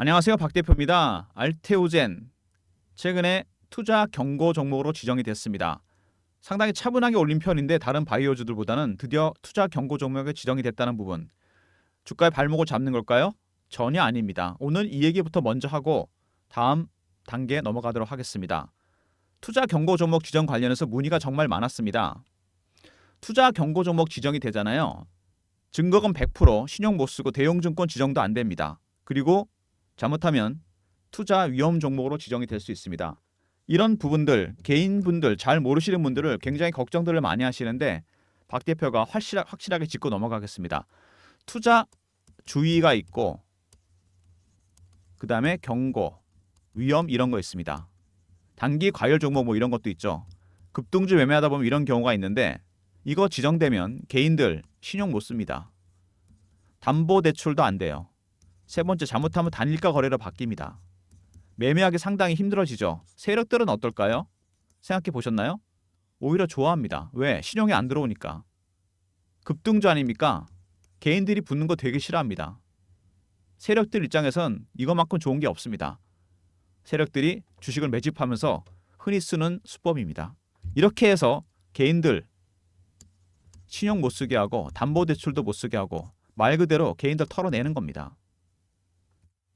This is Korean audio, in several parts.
안녕하세요. 박 대표입니다. 알테오젠 최근에 투자 경고 종목으로 지정이 됐습니다. 상당히 차분하게 올린 편인데 다른 바이오주들보다는 드디어 투자 경고 종목에 지정이 됐다는 부분. 주가의 발목을 잡는 걸까요? 전혀 아닙니다. 오늘 이 얘기부터 먼저 하고 다음 단계에 넘어가도록 하겠습니다. 투자 경고 종목 지정 관련해서 문의가 정말 많았습니다. 투자 경고 종목 지정이 되잖아요. 증거금 100%, 신용 못 쓰고 대형증권 지정도 안 됩니다. 그리고 잘못하면 투자 위험 종목으로 지정이 될 수 있습니다. 이런 부분들, 개인분들 잘 모르시는 분들을 굉장히 걱정들을 많이 하시는데 박 대표가 확실하게 짚고 넘어가겠습니다. 투자 주의가 있고 그 다음에 경고, 위험 이런 거 있습니다. 단기 과열 종목 뭐 이런 것도 있죠. 급등주 매매하다 보면 이런 경우가 있는데 이거 지정되면 개인들 신용 못 씁니다. 담보대출도 안 돼요. 세 번째, 잘못하면 단일가 거래로 바뀝니다. 매매하기 상당히 힘들어지죠. 세력들은 어떨까요? 생각해 보셨나요? 오히려 좋아합니다. 왜? 신용이 안 들어오니까. 급등주 아닙니까? 개인들이 붙는 거 되게 싫어합니다. 세력들 입장에선 이거만큼 좋은 게 없습니다. 세력들이 주식을 매집하면서 흔히 쓰는 수법입니다. 이렇게 해서 개인들 신용 못 쓰게 하고 담보대출도 못 쓰게 하고 말 그대로 개인들 털어내는 겁니다.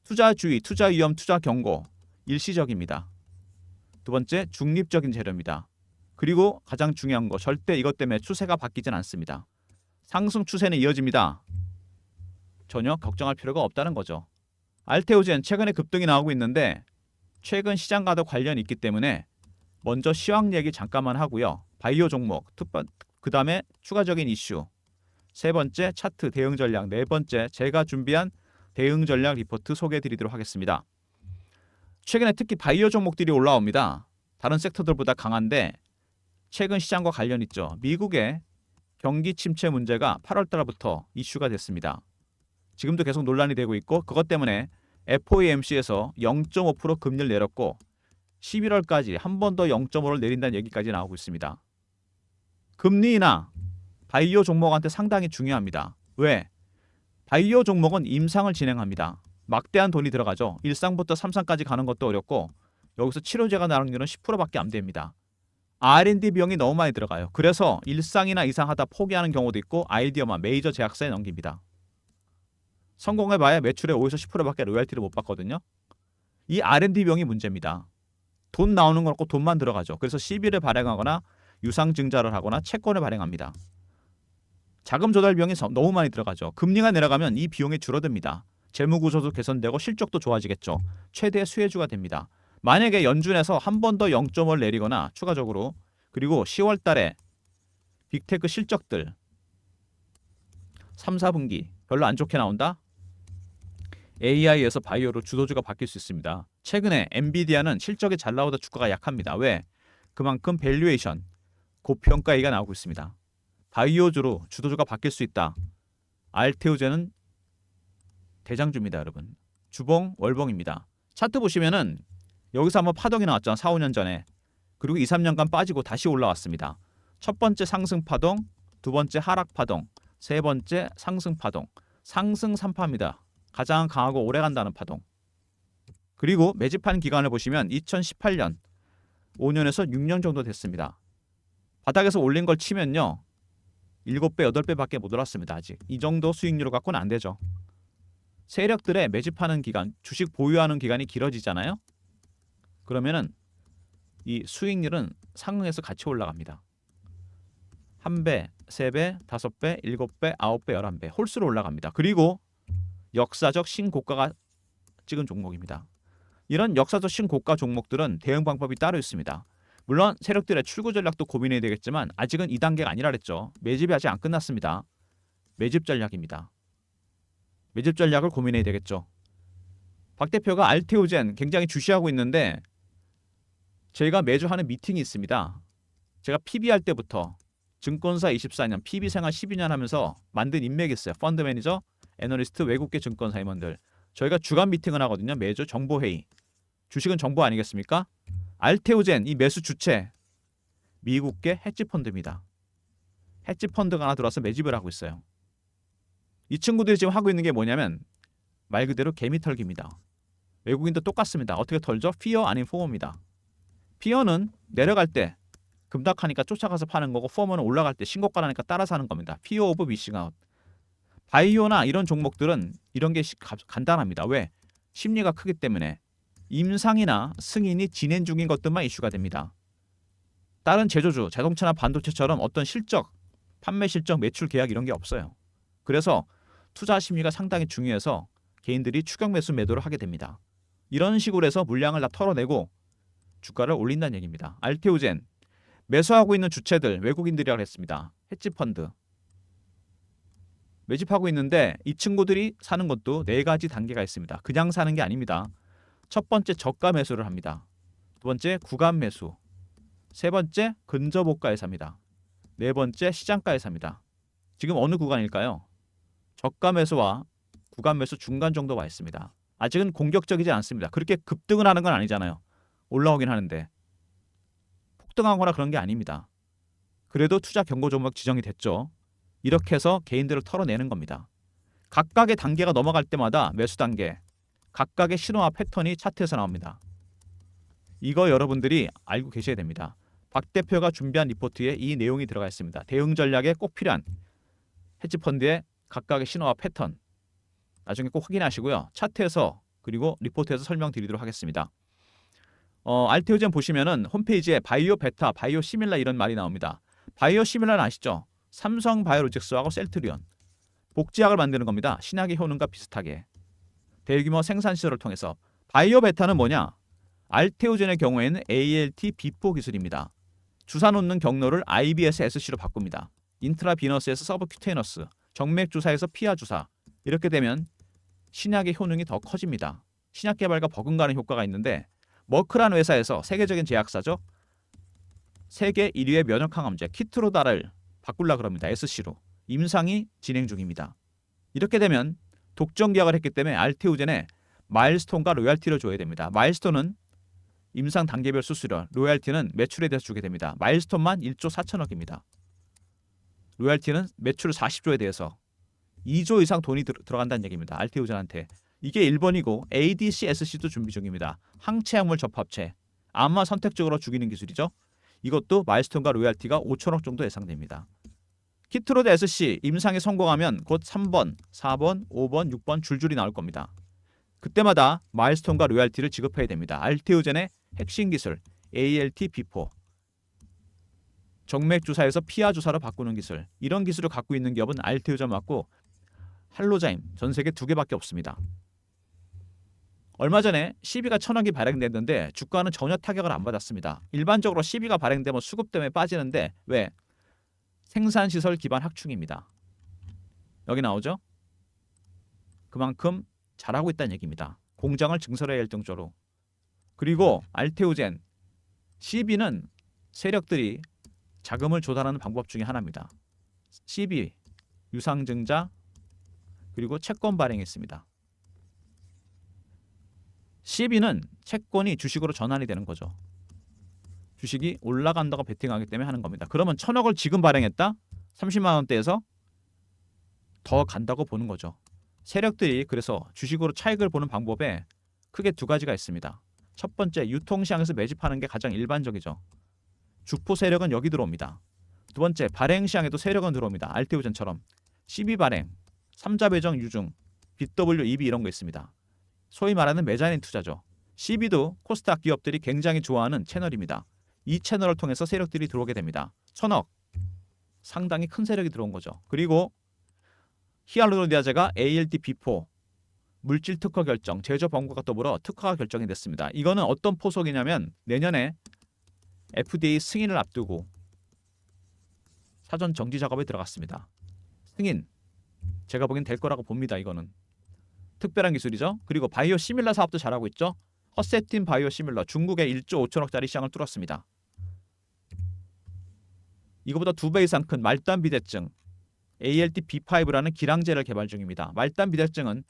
투자 주의, 투자 위험, 투자 경고 일시적입니다. 두 번째, 중립적인 재료입니다. 그리고 가장 중요한 거, 절대 이것 때문에 추세가 바뀌진 않습니다. 상승 추세는 이어집니다. 전혀 걱정할 필요가 없다는 거죠. 알테오젠 최근에 급등이 나오고 있는데 최근 시장과도 관련이 있기 때문에 먼저 시황 얘기 잠깐만 하고요. 바이오 종목, 그 다음에 추가적인 이슈, 세 번째 차트 대응 전략, 네 번째 제가 준비한 대응 전략 리포트 소개해드리도록 하겠습니다. 최근에 특히 바이오 종목들이 올라옵니다. 다른 섹터들보다 강한데 최근 시장과 관련 있죠. 미국의 경기 침체 문제가 8월 달부터 이슈가 됐습니다. 지금도 계속 논란이 되고 있고 그것 때문에 FOMC에서 0.5% 금리를 내렸고 11월까지 한 번 더 0.5를 내린다는 얘기까지 나오고 있습니다. 금리 인하 바이오 종목한테 상당히 중요합니다. 왜? 바이오 종목은 임상을 진행합니다. 막대한 돈이 들어가죠. 1상부터 3상까지 가는 것도 어렵고 여기서 치료제가 나오는 건 10%밖에 안 됩니다. R&D 비용이 너무 많이 들어가요. 그래서 1상이나 2상 하다 포기하는 경우도 있고 아이디어만 메이저 제약사에 넘깁니다. 성공해봐야 매출의 5에서 10%밖에 로열티를 못 받거든요. 이 R&D 비용이 문제입니다. 돈 나오는 건 없고 돈만 들어가죠. 그래서 시비를 발행하거나 유상증자를 하거나 채권을 발행합니다. 자금 조달 비용이 너무 많이 들어가죠. 금리가 내려가면 이 비용이 줄어듭니다. 재무구조도 개선되고 실적도 좋아지겠죠. 최대 수혜주가 됩니다. 만약에 연준에서 한 번 더 0.5를 내리거나 추가적으로 그리고 10월 달에 빅테크 실적들 3, 4분기 별로 안 좋게 나온다? AI에서 바이오로 주도주가 바뀔 수 있습니다. 최근에 엔비디아는 실적이 잘 나오다 주가가 약합니다. 왜? 그만큼 밸류에이션, 고평가 얘기가 나오고 있습니다. 바이오주로 주도주가 바뀔 수 있다. 알테오젠은 대장주입니다, 여러분. 주봉, 월봉입니다. 차트 보시면은 여기서 한번 파동이 나왔잖아, 4, 5년 전에. 그리고 2, 3년간 빠지고 다시 올라왔습니다. 첫 번째 상승 파동, 두 번째 하락 파동, 세 번째 상승 파동. 상승 3파입니다. 가장 강하고 오래 간다는 파동. 그리고 매집한 기간을 보시면 2018년 5년에서 6년 정도 됐습니다. 바닥에서 올린 걸 치면요. 7배, 8배밖에 못 올랐습니다. 아직. 이 정도 수익률을 갖고는 안 되죠. 세력들의 매집하는 기간, 주식 보유하는 기간이 길어지잖아요. 그러면은 이 수익률은 상승해서 같이 올라갑니다. 1배, 3배, 5배, 7배, 9배, 11배 홀수로 올라갑니다. 그리고 역사적 신고가가 찍은 종목입니다. 이런 역사적 신고가 종목들은 대응 방법이 따로 있습니다. 물론 세력들의 출구 전략도 고민해야 되겠지만 아직은 2단계가 아니라 그랬죠. 매집이 아직 안 끝났습니다. 매집 전략입니다. 매집 전략을 고민해야 되겠죠. 박 대표가 알테오젠 굉장히 주시하고 있는데 저희가 매주 하는 미팅이 있습니다. 제가 PB 할 때부터 증권사 24년, PB 생활 12년 하면서 만든 인맥이 있어요. 펀드 매니저, 애널리스트, 외국계 증권사 임원들. 저희가 주간 미팅을 하거든요. 매주 정보회의. 주식은 정보 아니겠습니까? 알테오젠 이 매수 주체 미국계 헤지펀드입니다. 헤지펀드가 하나 들어와서 매집을 하고 있어요. 이 친구들이 지금 하고 있는 게 뭐냐면 말 그대로 개미털기입니다. 외국인도 똑같습니다. 어떻게 털죠? fear 아닌 FOMO입니다. fear는 내려갈 때 급락하니까 쫓아가서 파는 거고 FOMO는 올라갈 때 신고가라니까 따라서 하는 겁니다. fear of missing out. 바이오나 이런 종목들은 이런 게 간단합니다. 왜? 심리가 크기 때문에 임상이나 승인이 진행 중인 것들만 이슈가 됩니다. 다른 제조주, 자동차나 반도체처럼 어떤 실적, 판매 실적, 매출 계약 이런 게 없어요. 그래서 투자 심리가 상당히 중요해서 개인들이 추격 매수 매도를 하게 됩니다. 이런 식으로 해서 물량을 다 털어내고 주가를 올린다는 얘기입니다. 알테오젠, 매수하고 있는 주체들 외국인들이라고 했습니다. 헤지펀드. 매집하고 있는데 이 친구들이 사는 것도 네 가지 단계가 있습니다. 그냥 사는 게 아닙니다. 첫 번째 저가 매수를 합니다. 두 번째 구간 매수. 세 번째 근저고가에 삽니다. 네 번째 시장가에 삽니다. 지금 어느 구간일까요? 저가 매수와 구간 매수 중간 정도 와 있습니다. 아직은 공격적이지 않습니다. 그렇게 급등을 하는 건 아니잖아요. 올라오긴 하는데 폭등하거나 그런 게 아닙니다. 그래도 투자 경고 종목 지정이 됐죠. 이렇게 해서 개인들을 털어내는 겁니다. 각각의 단계가 넘어갈 때마다 매수 단계, 각각의 신호와 패턴이 차트에서 나옵니다. 이거 여러분들이 알고 계셔야 됩니다. 박 대표가 준비한 리포트에 이 내용이 들어가 있습니다. 대응 전략에 꼭 필요한 헤지펀드의 각각의 신호와 패턴 나중에 꼭 확인하시고요. 차트에서 그리고 리포트에서 설명드리도록 하겠습니다. 알테오젠 보시면은 홈페이지에 바이오 베타, 바이오 시밀라 이런 말이 나옵니다. 바이오 시밀라는 아시죠? 삼성 바이오로직스하고 셀트리온 복제약을 만드는 겁니다. 신약의 효능과 비슷하게 대규모 생산 시설을 통해서. 바이오 베타는 뭐냐? 알테오젠의 경우에는 ALT 비포 기술입니다. 주사 놓는 경로를 IBS SC로 바꿉니다. 인트라비너스에서 서브큐테이너스, 정맥 주사에서 피하 주사. 이렇게 되면 신약의 효능이 더 커집니다. 신약 개발과 버금가는 효과가 있는데 머크라는 회사에서 세계적인 제약사죠. 세계 1위의 면역 항암제 키트로다를 바꾸려 그럽니다. SC로. 임상이 진행 중입니다. 이렇게 되면 독점 계약을 했기 때문에 알테오젠에 마일스톤과 로얄티를 줘야 됩니다. 마일스톤은 임상 단계별 수수료, 로얄티는 매출에 대해서 주게 됩니다. 마일스톤만 1조 4천억입니다. 로얄티는 매출 40조에 대해서 2조 이상 돈이 들어간다는 얘기입니다. 알테오젠한테. 이게 1번이고 ADC-SC도 준비 중입니다. 항체약물 접합체. 암마 선택적으로 죽이는 기술이죠. 이것도 마일스톤과 로얄티가 5천억 정도 예상됩니다. 키트로드 SC 임상에 성공하면 곧 3번, 4번, 5번, 6번 줄줄이 나올 겁니다. 그때마다 마일스톤과 로얄티를 지급해야 됩니다. 알테오젠의 핵심 기술 ALT 비포. 정맥 주사에서 피하 주사로 바꾸는 기술. 이런 기술을 갖고 있는 기업은 알테오젠 맞고 할로자임 전 세계 2개밖에 없습니다. 얼마 전에 시비가 1,000억이 발행됐는데 주가는 전혀 타격을 안 받았습니다. 일반적으로 시비가 발행되면 수급 때문에 빠지는데 왜? 생산시설 기반 확충입니다. 여기 나오죠? 그만큼 잘하고 있다는 얘기입니다. 공장을 증설해야 할 정도로. 그리고 알테오젠, CB는 세력들이 자금을 조달하는 방법 중에 하나입니다. CB, 유상증자, 그리고 채권 발행했습니다. CB는 채권이 주식으로 전환이 되는 거죠. 주식이 올라간다고 베팅하기 때문에 하는 겁니다. 그러면 1,000억을 지금 발행했다? 30만 원대에서 더 간다고 보는 거죠. 세력들이 그래서 주식으로 차익을 보는 방법에 크게 두 가지가 있습니다. 첫 번째, 유통시장에서 매집하는 게 가장 일반적이죠. 주포 세력은 여기 들어옵니다. 두 번째, 발행시장에도 세력은 들어옵니다. 알테오젠처럼 CB 발행, 3자 배정 유증, BW, EB 이런 거 있습니다. 소위 말하는 메자닌 투자죠. CB도 코스닥 기업들이 굉장히 좋아하는 채널입니다. 이 채널을 통해서 세력들이 들어오게 됩니다. 1,000억, 상당히 큰 세력이 들어온 거죠. 그리고 히알루론니아제가 ALT 비포 물질 특허 결정, 제조 번거가 더불어 특허가 결정이 됐습니다. 이거는 어떤 포석이냐면 내년에 FDA 승인을 앞두고 사전 정지 작업에 들어갔습니다. 승인, 제가 보기엔 될 거라고 봅니다. 이거는 특별한 기술이죠. 그리고 바이오 시밀라 사업도 잘하고 있죠. 허세틴 바이오 시밀라 중국에 1조 5천억짜리 시장을 뚫었습니다. 이거보다 2배 이상 큰 말단 비대증 ALT B5라는 기량제를 개발 중입니다. 말단 비대증은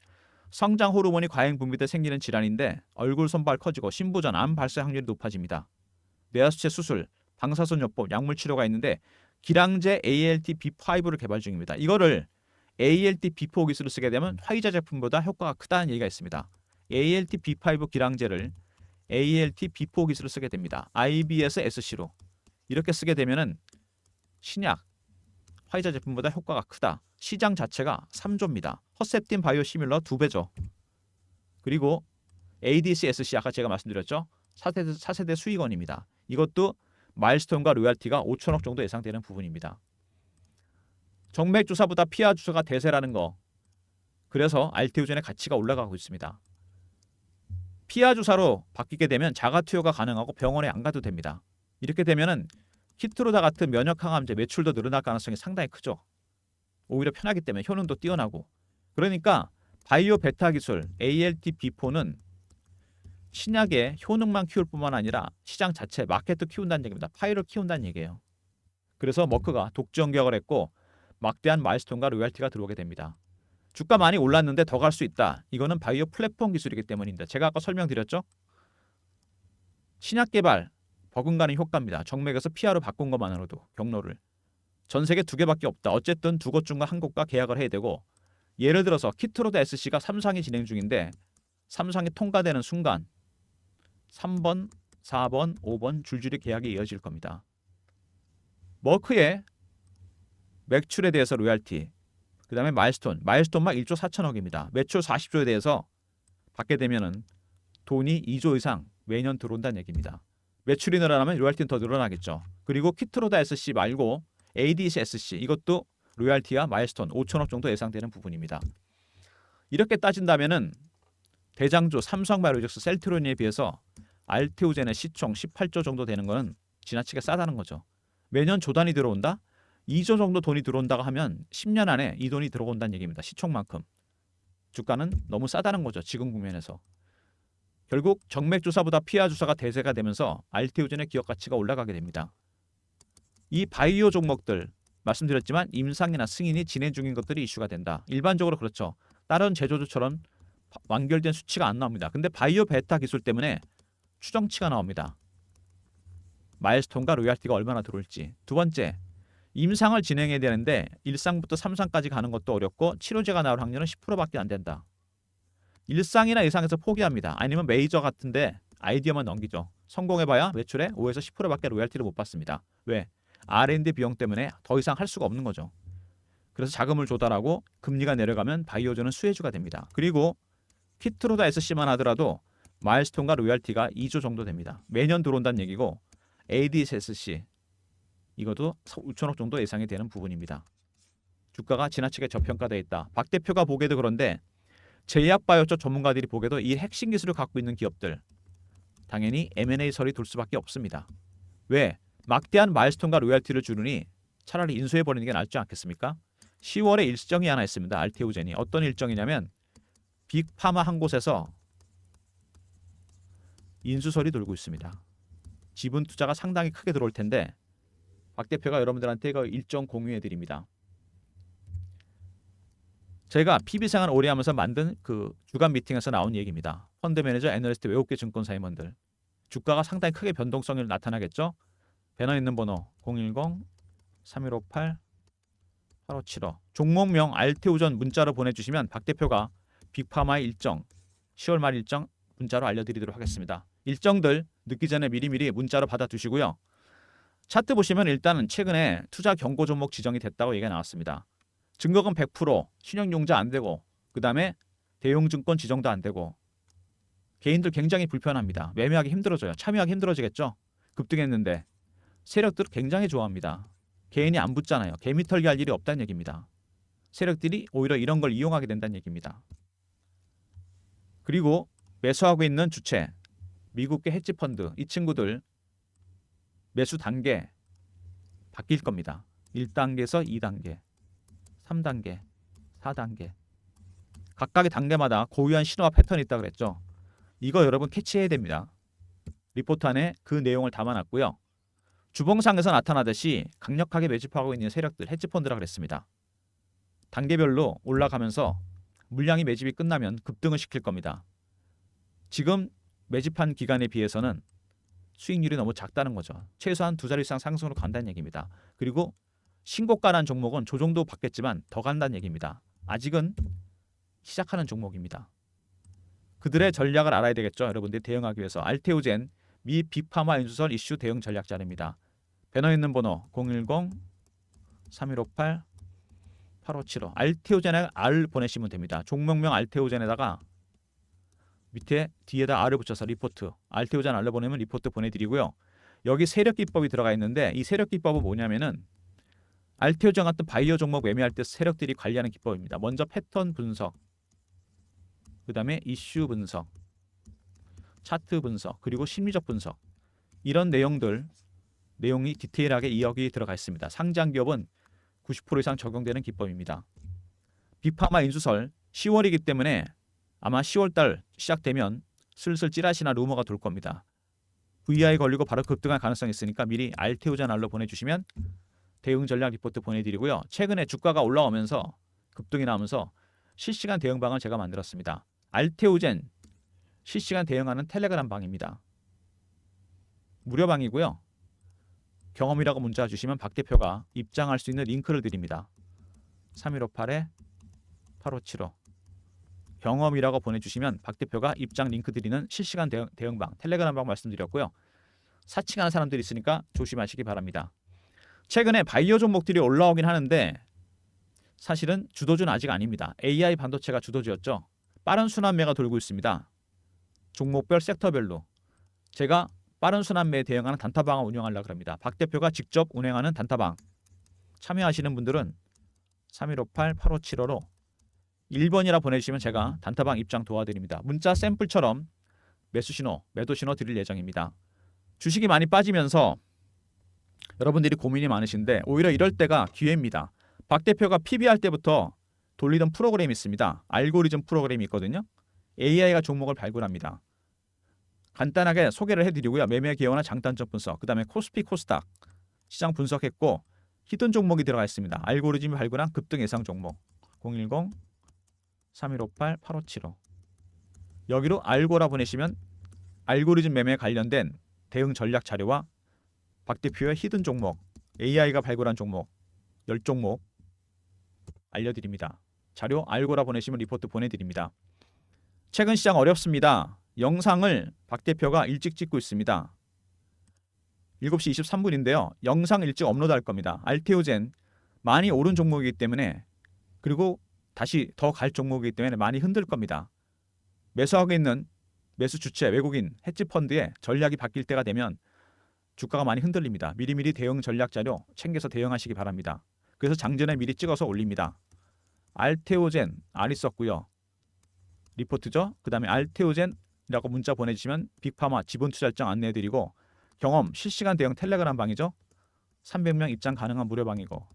성장 호르몬이 과잉 분비돼 생기는 질환인데 얼굴 손발 커지고 신부전, 암 발생 확률이 높아집니다. 뇌하수체 수술, 방사선요법, 약물 치료가 있는데 기량제 ALT B5를 개발 중입니다. 이거를 ALT B4 기술을 쓰게 되면 화이자 제품보다 효과가 크다는 얘기가 있습니다. ALT B5 기량제를 ALT B4 기술을 쓰게 됩니다. IBS SC로 이렇게 쓰게 되면은 신약 화이자 제품보다 효과가 크다. 시장 자체가 3조입니다. 허셉틴 바이오시밀러 2배죠. 그리고 ADC SC 아까 제가 말씀드렸죠. 4세대 수익원입니다. 이것도 마일스톤과 로열티가 5천억 정도 예상되는 부분입니다. 정맥 주사보다 피하 주사가 대세라는 거. 그래서 알테오젠의 가치가 올라가고 있습니다. 피하 주사로 바뀌게 되면 자가 투여가 가능하고 병원에 안 가도 됩니다. 이렇게 되면은 키트로다 같은 면역 항암제 매출도 늘어날 가능성이 상당히 크죠. 오히려 편하기 때문에 효능도 뛰어나고. 그러니까 바이오 베타 기술 ALT-B4는 신약의 효능만 키울 뿐만 아니라 시장 자체 마켓도 키운다는 얘기입니다. 파이를 키운다는 얘기예요. 그래서 머크가 독주 연격을 했고 막대한 마일스톤과 로열티가 들어오게 됩니다. 주가 많이 올랐는데 더 갈 수 있다. 이거는 바이오 플랫폼 기술이기 때문입니다. 제가 아까 설명드렸죠. 신약 개발 버금가는 효과입니다. 정맥에서 피하로 바꾼 것만으로도 경로를. 전 세계 2개밖에 없다. 어쨌든 2곳 중과 한 곳과 계약을 해야 되고 예를 들어서 키트로드 SC가 3상이 진행 중인데 3상이 통과되는 순간 3번, 4번, 5번 줄줄이 계약이 이어질 겁니다. 머크의 매출에 대해서 로열티, 그 다음에 마일스톤만 1조 4천억입니다. 매출 40조에 대해서 받게 되면은 돈이 2조 이상 매년 들어온다는 얘기입니다. 매출이 늘어나면 로열티는 더 늘어나겠죠. 그리고 키트로다 SC 말고 ADC SC 이것도 로열티와 마일스톤 5천억 정도 예상되는 부분입니다. 이렇게 따진다면은 대장주 삼성바이오로직스 셀트로니에 비해서 알테오젠의 시총 18조 정도 되는 것은 지나치게 싸다는 거죠. 매년 조 단위 들어온다? 2조 정도 돈이 들어온다고 하면 10년 안에 이 돈이 들어온다는 얘기입니다. 시총만큼. 주가는 너무 싸다는 거죠. 지금 국면에서. 결국 정맥 주사보다 피하 주사가 대세가 되면서 알테오젠의 기업 가치가 올라가게 됩니다. 이 바이오 종목들 말씀드렸지만 임상이나 승인이 진행 중인 것들이 이슈가 된다. 일반적으로 그렇죠. 다른 제조주처럼 완결된 수치가 안 나옵니다. 근데 바이오 베타 기술 때문에 추정치가 나옵니다. 마일스톤과 로열티가 얼마나 들어올지. 두 번째, 임상을 진행해야 되는데 1상부터 3상까지 가는 것도 어렵고 치료제가 나올 확률은 10%밖에 안 된다. 1상이나 2상에서 포기합니다. 아니면 메이저 같은데 아이디어만 넘기죠. 성공해봐야 매출의 5에서 10%밖에 로열티를 못 받습니다. 왜? R&D 비용 때문에 더 이상 할 수가 없는 거죠. 그래서 자금을 조달하고 금리가 내려가면 바이오전은 수혜주가 됩니다. 그리고 키트로다 SC만 하더라도 마일스톤과 로열티가 2조 정도 됩니다. 매년 들어온다는 얘기고 ADS SC 이것도 5천억 정도 예상이 되는 부분입니다. 주가가 지나치게 저평가되어 있다. 박 대표가 보기에도 그런데 제약바이오 쪽 전문가들이 보기에도 이 핵심 기술을 갖고 있는 기업들 당연히 M&A 설이 돌 수밖에 없습니다. 왜? 막대한 마일스톤과 로열티를 주느니 차라리 인수해버리는 게 낫지 않겠습니까? 10월에 일정이 하나 있습니다. 알테오젠이. 어떤 일정이냐면 빅파마 한 곳에서 인수설이 돌고 있습니다. 지분 투자가 상당히 크게 들어올 텐데 박 대표가 여러분들한테 그 일정 공유해 드립니다. 제가 PB생활 오래 하면서 만든 그 주간 미팅에서 나온 얘기입니다. 펀드 매니저, 애널리스트, 외국계 증권사 임원들. 주가가 상당히 크게 변동성이 나타나겠죠. 배너 있는 번호 010-3158-8575 종목명 알테오전 문자로 보내주시면 박 대표가 빅파마의 일정 10월 말 일정 문자로 알려드리도록 하겠습니다. 일정들 늦기 전에 미리미리 문자로 받아두시고요. 차트 보시면 일단은 최근에 투자 경고 종목 지정이 됐다고 얘기가 나왔습니다. 증거금 100%, 신용융자 안 되고 그 다음에 대용증권 지정도 안 되고 개인들 굉장히 불편합니다. 매매하기 힘들어져요. 참여하기 힘들어지겠죠. 급등했는데 세력들 굉장히 좋아합니다. 개인이 안 붙잖아요. 개미 털기 할 일이 없다는 얘기입니다. 세력들이 오히려 이런 걸 이용하게 된다는 얘기입니다. 그리고 매수하고 있는 주체, 미국계 헤지펀드 이 친구들 매수 단계 바뀔 겁니다. 1단계에서 2단계, 3단계, 4단계 각각의 단계마다 고유한 신호와 패턴이 있다고 그랬죠. 이거 여러분 캐치해야 됩니다. 리포트 안에 그 내용을 담아놨고요. 주봉상에서 나타나듯이 강력하게 매집하고 있는 세력들 헤지펀드라 그랬습니다. 단계별로 올라가면서 물량이 매집이 끝나면 급등을 시킬 겁니다. 지금 매집한 기간에 비해서는 수익률이 너무 작다는 거죠. 최소한 2자리 이상 상승으로 간다는 얘기입니다. 그리고 신고가란 종목은 조정도 받겠지만 더 간다는 얘기입니다. 아직은 시작하는 종목입니다. 그들의 전략을 알아야 되겠죠. 여러분들이 대응하기 위해서. 알테오젠 미 빅파마 인수설 이슈 대응 전략 자료입니다. 배너 있는 번호 010-3158-8575 알테오젠에 R 보내시면 됩니다. 종목명 알테오젠에다가 밑에 뒤에다 R을 붙여서 리포트 알테오젠 R을 보내면 리포트 보내드리고요. 여기 세력 기법이 들어가 있는데 이 세력 기법은 뭐냐면은 알테오젠 같은 바이오 종목 매매할 때 세력들이 관리하는 기법입니다. 먼저 패턴 분석, 그 다음에 이슈 분석, 차트 분석, 그리고 심리적 분석 이런 내용이 디테일하게 여기 들어가 있습니다. 상장 기업은 90% 이상 적용되는 기법입니다. 빅파마 인수설 10월이기 때문에 아마 10월달 시작되면 슬슬 찌라시나 루머가 돌 겁니다. VI 걸리고 바로 급등할 가능성이 있으니까 미리 알테오젠 R로 보내주시면 대응 전략 리포트 보내드리고요. 최근에 주가가 올라오면서 급등이 나오면서 실시간 대응방을 제가 만들었습니다. 알테오젠 실시간 대응하는 텔레그램 방입니다. 무료방이고요. 경험이라고 문자 주시면 박 대표가 입장할 수 있는 링크를 드립니다. 3158-8575 경험이라고 보내주시면 박 대표가 입장 링크 드리는 실시간 대응방 텔레그램 방 말씀드렸고요. 사칭하는 사람들이 있으니까 조심하시기 바랍니다. 최근에 바이오 종목들이 올라오긴 하는데 사실은 주도주는 아직 아닙니다. AI 반도체가 주도주였죠. 빠른 순환매가 돌고 있습니다. 종목별 섹터별로 제가 빠른 순환매에 대응하는 단타방을 운영하려고 합니다. 박 대표가 직접 운행하는 단타방 참여하시는 분들은 3158-8575로 1번이라 보내주시면 제가 단타방 입장 도와드립니다. 문자 샘플처럼 매수신호, 매도신호 드릴 예정입니다. 주식이 많이 빠지면서 여러분들이 고민이 많으신데 오히려 이럴 때가 기회입니다. 박 대표가 PB할 때부터 돌리던 프로그램이 있습니다. 알고리즘 프로그램이 있거든요. AI가 종목을 발굴합니다. 간단하게 소개를 해드리고요. 매매 기여나 장단점 분석, 그 다음에 코스피 코스닥 시장 분석했고 히든 종목이 들어가 있습니다. 알고리즘이 발굴한 급등 예상 종목 010-3158-8575 여기로 알고라 보내시면 알고리즘 매매에 관련된 대응 전략 자료와 박 대표의 히든 종목, AI가 발굴한 종목 10종목 알려드립니다. 자료 알고라 보내시면 리포트 보내드립니다. 최근 시장 어렵습니다. 영상을 박 대표가 일찍 찍고 있습니다. 7시 23분인데요. 영상 일찍 업로드할 겁니다. 알테오젠 많이 오른 종목이기 때문에 그리고 다시 더 갈 종목이기 때문에 많이 흔들 겁니다. 매수하고 있는 매수 주체 외국인 헤지 펀드의 전략이 바뀔 때가 되면 주가가 많이 흔들립니다. 미리미리 대응 전략 자료 챙겨서 대응하시기 바랍니다. 그래서 장전에 미리 찍어서 올립니다. 알테오젠 R 있었고요. 리포트죠. 그 다음에 알테오젠이라고 문자 보내주시면 빅파마 지분투자일정 안내해드리고 경험 실시간 대응 텔레그램 방이죠. 300명 입장 가능한 무료방이고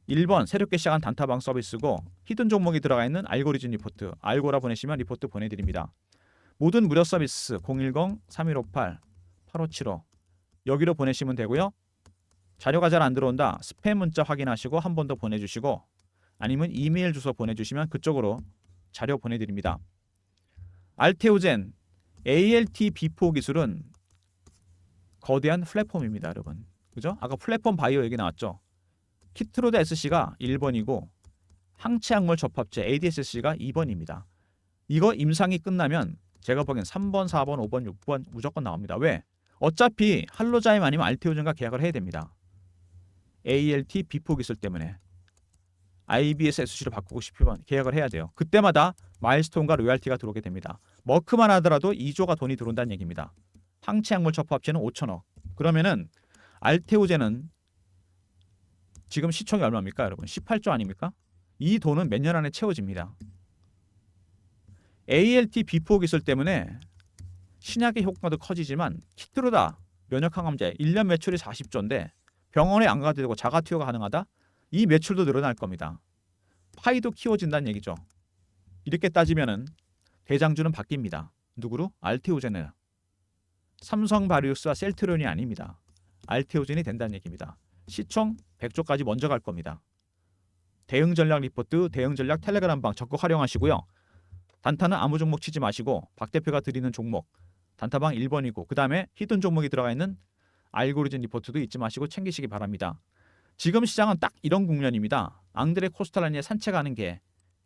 1번 새롭게 시작한 단타방 서비스고 히든 종목이 들어가 있는 알고리즘 리포트 알고라 보내시면 리포트 보내드립니다. 모든 무료 서비스 010-3158-8575 여기로 보내시면 되고요. 자료가 잘 안 들어온다. 스팸 문자 확인하시고 한 번 더 보내주시고 아니면 이메일 주소 보내주시면 그쪽으로 자료 보내드립니다. 알테오젠 ALT B4 기술은 거대한 플랫폼입니다. 여러분. 그죠? 아까 플랫폼 바이오 얘기 나왔죠. 키트로드 SC가 1번이고 항체약물 접합제 ADSC가 2번입니다. 이거 임상이 끝나면 제가 보기엔 3번, 4번, 5번, 6번 무조건 나옵니다. 왜? 어차피 할로자임 아니면 알테오젠과 계약을 해야 됩니다. ALT B4 기술 때문에 IBS SC로 바꾸고 싶으면 계약을 해야 돼요. 그때마다 마일스톤과 로얄티가 들어오게 됩니다. 머크만 하더라도 2조가 돈이 들어온다는 얘기입니다. 항체약물 접합제는 5천억. 그러면은 알테오젠은 지금 시총이 얼마입니까, 여러분? 18조 아닙니까? 이 돈은 몇 년 안에 채워집니다. ALT B4 기술 때문에 신약의 효과도 커지지만 키트로다 면역항암제 1년 매출이 40조인데 병원에 안 가도 되고 자가 투여가 가능하다? 이 매출도 늘어날 겁니다. 파이도 키워진다는 얘기죠. 이렇게 따지면은 대장주는 바뀝니다. 누구로? 알테오젠을. 삼성바이오스와 셀트리온이 아닙니다. 알테오젠이 된다는 얘기입니다. 시총 100조까지 먼저 갈 겁니다. 대응 전략 리포트, 대응 전략 텔레그램 방 적극 활용하시고요. 단타는 아무 종목 치지 마시고 박 대표가 드리는 종목 단타방 1번이고 그 다음에 히든 종목이 들어가 있는 알고리즘 리포트도 잊지 마시고 챙기시기 바랍니다. 지금 시장은 딱 이런 국면입니다. 앙드레 코스탈라니의 산책하는 게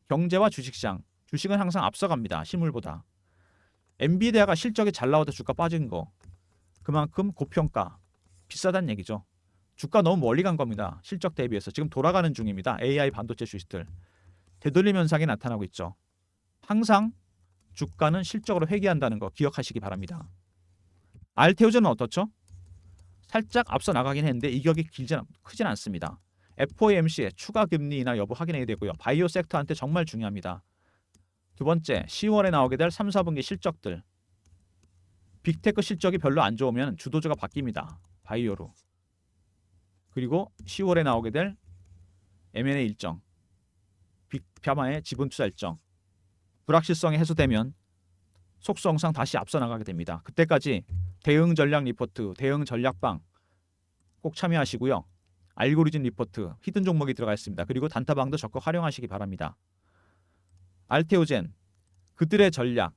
경제와 주식시장. 주식은 항상 앞서갑니다. 실물보다. 엔비디아가 실적이 잘 나오다 주가 빠진 거. 그만큼 고평가, 비싸다는 얘기죠. 주가 너무 멀리 간 겁니다. 실적 대비해서 지금 돌아가는 중입니다. AI 반도체 주식들. 되돌림 현상이 나타나고 있죠. 항상 주가는 실적으로 회귀한다는 거 기억하시기 바랍니다. 알테오젠은 어떻죠? 살짝 앞서 나가긴 했는데 이격이 크진 않습니다. FOMC의 추가 금리 인하 여부 확인해야 되고요. 바이오 섹터한테 정말 중요합니다. 두 번째, 10월에 나오게 될 3, 4분기 실적들. 빅테크 실적이 별로 안 좋으면 주도주가 바뀝니다. 바이오로. 그리고 10월에 나오게 될 M&A 일정. 빅파마의 지분 투자 일정. 불확실성이 해소되면 속성상 다시 앞서 나가게 됩니다. 그때까지 대응 전략 리포트, 대응 전략방 꼭 참여하시고요. 알고리즘 리포트, 히든 종목이 들어가 있습니다. 그리고 단타방도 적극 활용하시기 바랍니다. 알테오젠, 그들의 전략,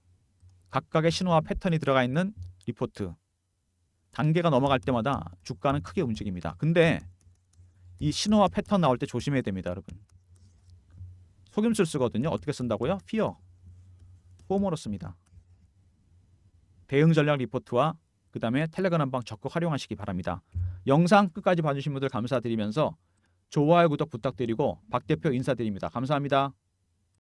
각각의 신호와 패턴이 들어가 있는 리포트. 단계가 넘어갈 때마다 주가는 크게 움직입니다. 근데 이 신호와 패턴 나올 때 조심해야 됩니다, 여러분. 속임수를 쓰거든요. 어떻게 쓴다고요? 피어, 포모로 씁니다. 대응 전략 리포트와 그 다음에 텔레그램방 적극 활용하시기 바랍니다. 영상 끝까지 봐주신 분들 감사드리면서 좋아요, 구독 부탁드리고 박 대표 인사드립니다. 감사합니다.